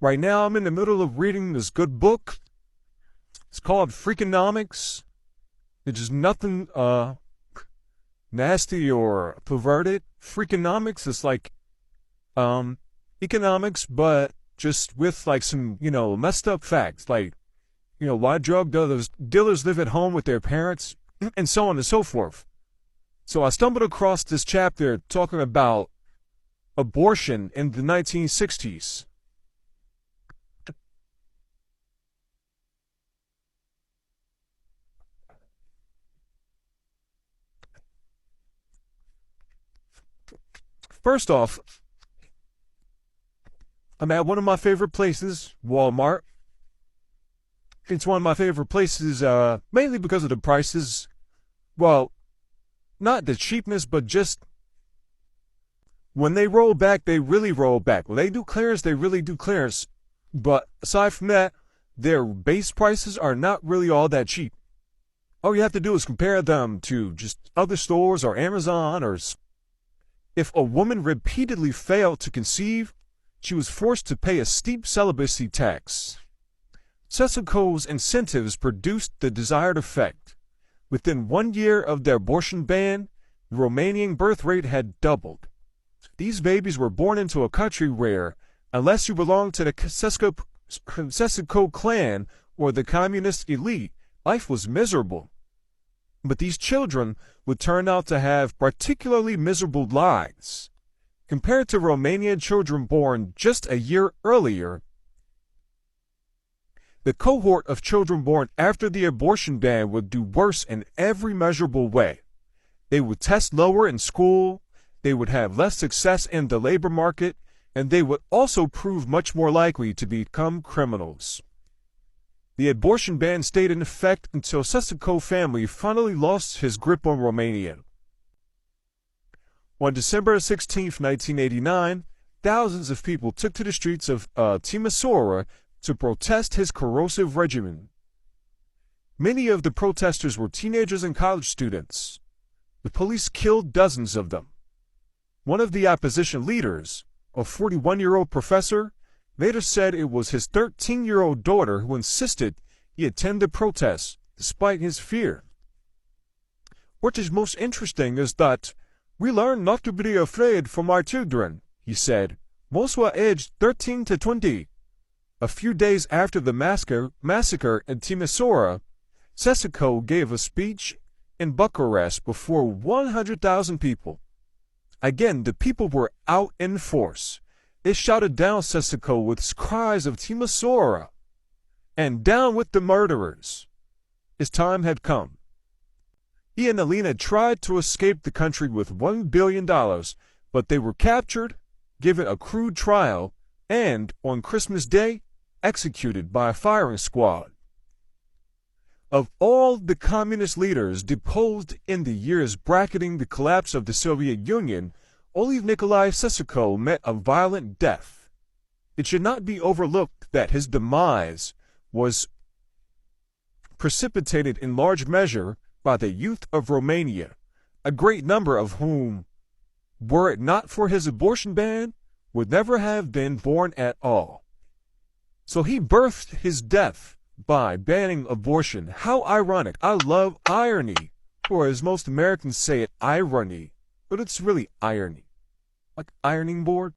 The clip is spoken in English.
Right now, I'm in the middle of reading this good book. It's called Freakonomics. It's just nothing nasty or perverted. Freakonomics is like economics, but just with like some, messed up facts. Like, why drug dealers live at home with their parents, and so on and so forth. So I stumbled across this chapter talking about abortion in the 1960s. First off, I'm at one of my favorite places, Walmart. It's one of my favorite places, mainly because of the prices. Well, not the cheapness, but just when they roll back, they really roll back. When they do clearance, they really do clearance. But aside from that, their base prices are not really all that cheap. All you have to do is compare them to just other stores or Amazon or... If a woman repeatedly failed to conceive, she was forced to pay a steep celibacy tax. Sesiko's incentives produced the desired effect. Within 1 year of their abortion ban, the Romanian birth rate had doubled. These babies were born into a country where, unless you belonged to the Sesiko clan or the communist elite, life was miserable. But these children would turn out to have particularly miserable lives. Compared to Romanian children born just a year earlier, the cohort of children born after the abortion ban would do worse in every measurable way. They would test lower in school, they would have less success in the labor market, and they would also prove much more likely to become criminals. The abortion ban stayed in effect until Sesiko family finally lost his grip on Romania. On December 16, 1989, thousands of people took to the streets of Timisoara to protest his corrosive regimen. Many of the protesters were teenagers and college students. The police killed dozens of them. One of the opposition leaders, a 41-year-old professor, later said it was his 13-year-old daughter who insisted he attend the protests despite his fear. What is most interesting is that we learn not to be afraid from our children, he said. Most were aged 13 to 20. A few days after the massacre in Timisoara, Sesiko gave a speech in Bucharest before 100,000 people. Again, the people were out in force. They shouted down Sesiko with cries of Timisoara and down with the murderers. His time had come. He and Alina tried to escape the country with $1 billion, but they were captured, given a crude trial, and, on Christmas Day, executed by a firing squad. Of all the communist leaders deposed in the years bracketing the collapse of the Soviet Union, only Nicolae Sesiko met a violent death. It should not be overlooked that his demise was precipitated in large measure by the youth of Romania, a great number of whom, were it not for his abortion ban, would never have been born at all. So he birthed his death by banning abortion. How ironic. I love irony, or as most Americans say it, irony. But it's really irony. Like ironing board.